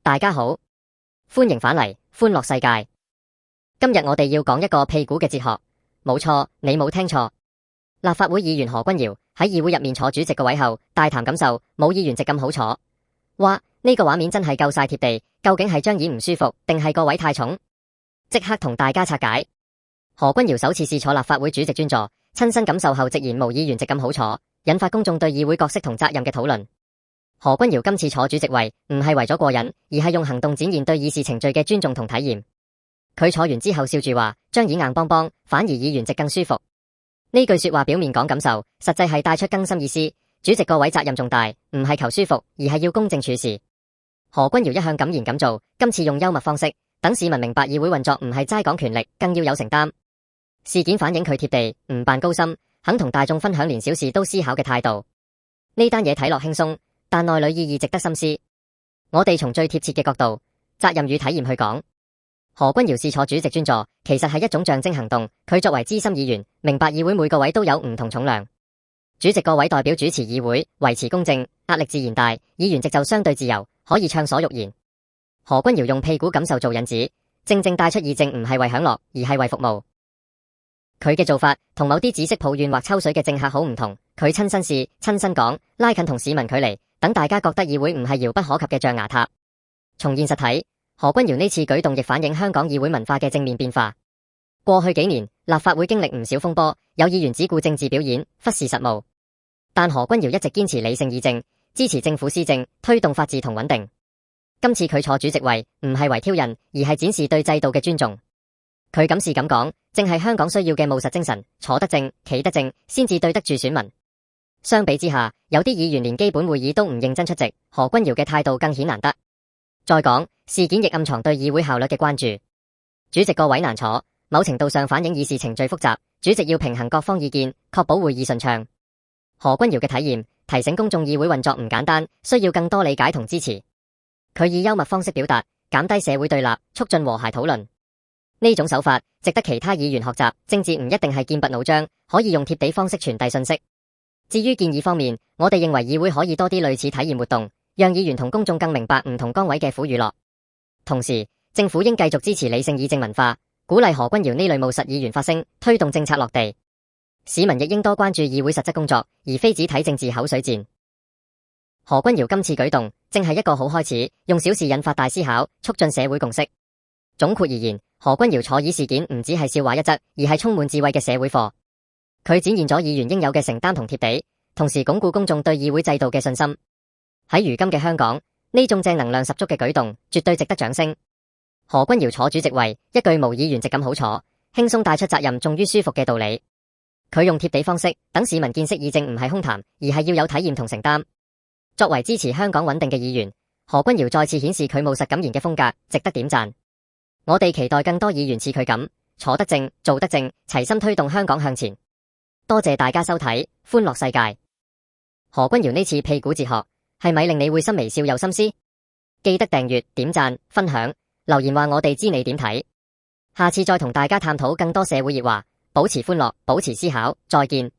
大家好，歡迎返嚟歡樂世界。今日我哋要講一個屁股嘅哲學，冇錯，你冇聽錯。立法會議員何君堯喺議會入面坐主席個位後，大談感受，冇議員席咁好坐。哇，呢個畫面真係夠晒貼地，究竟係張椅唔舒服，定係個位太重？即刻同大家拆解。何君堯首次試坐立法會主席專座，親身感受後直言無議員席咁好坐，引發公眾對議會角色同責任嘅討論。何君堯今次坐主席位唔係為咗過癮，而係用行動展現對議事程序嘅尊重同體驗。佢坐完之後笑住話：張椅硬邦邦，反而議員席更舒服。呢句說話表面講感受，實際係帶出更深意思。主席個位責任重大，唔係求舒服，而係要公正處事。何君堯一向敢言敢做，今次用幽默方式，等市民明白議會運作唔係齋講權力，更要有承擔。事件反映佢貼地，唔扮高深，肯同大眾分享連小事都思考嘅態度。呢單嘢睇落輕鬆，但內裏意義值得深思。我哋從最貼切嘅角度，責任與體驗去講。何君堯試坐主席專座，其實係一種象徵行動。佢作為資深議員，明白議會每個位都有唔同重量。主席個位代表主持議會，維持公正，壓力自然大；議員席就相對自由，可以暢所欲言。何君堯用屁股感受做引子，正正帶出議政唔係為享樂，而係為服務。佢嘅做法同某啲只識抱怨或抽水嘅政客好唔同，佢親身試、親身講，拉近同市民距離，等大家覺得議會唔係遙不可及嘅象牙塔。從現實睇，何君堯呢次舉動亦反映香港議會文化嘅正面變化。過去幾年，立法會經歷唔少風波，有議員只顧政治表演，忽視實務。但何君堯一直堅持理性議政，支持政府施政，推動法治同穩定。今次佢坐主席位，唔係為挑釁，而係展示對制度嘅尊重。佢敢試敢講，正係香港需要嘅務實精神，坐得正，企得正，先至對得住選民。相比之下，有啲議員連基本會議都唔認真出席，何君堯嘅態度更顯難得。再講，事件亦暗藏對議會效率嘅關注。主席個位難坐，某程度上反映議事程序複雜，主席要平衡各方意見，確保會議順暢。何君堯嘅體驗提醒公眾議會運作唔簡單，需要更多理解同支持。佢以幽默方式表達，減低社會對立，促進和諧討論。呢種手法值得其他議員學習。政治唔一定係劍拔弩張，可以用貼地方式傳遞信息。至於建議方面，我哋認為議會可以多啲類似體驗活動，讓議員同公眾更明白唔同崗位嘅苦與樂。同時，政府應繼續支持理性議政文化，鼓勵何君堯呢類務實議員發聲，推動政策落地。市民亦應多關注議會實質工作，而非只睇政治口水戰。何君堯今次舉動正係一個好開始，用小事引發大思考，促進社會共識。總括而言，何君堯坐椅事件唔只係笑話一則，而係充滿智慧嘅社會課。佢展現咗議員應有嘅承擔同貼地，同時鞏固公眾對議會制度嘅信心。喺如今嘅香港，呢種正能量十足嘅舉動，絕對值得掌聲。何君堯坐主席位，一句無議員席咁好坐，輕鬆帶出責任重於舒服嘅道理。佢用貼地方式，等市民見識議政唔係空談，而係要有體驗同承擔。作為支持香港穩定嘅議員，何君堯再次顯示佢務實敢言嘅風格，值得點讚。我哋期待更多議員似佢咁坐得正、做得正，齊心推動香港向前。多謝大家收睇歡樂世界。何君堯呢次屁股哲學係咪令你會心微笑又心思？記得訂閱、點讚、分享、留言話我哋知你點睇。下次再同大家探討更多社會熱話，保持歡樂，保持思考，再見。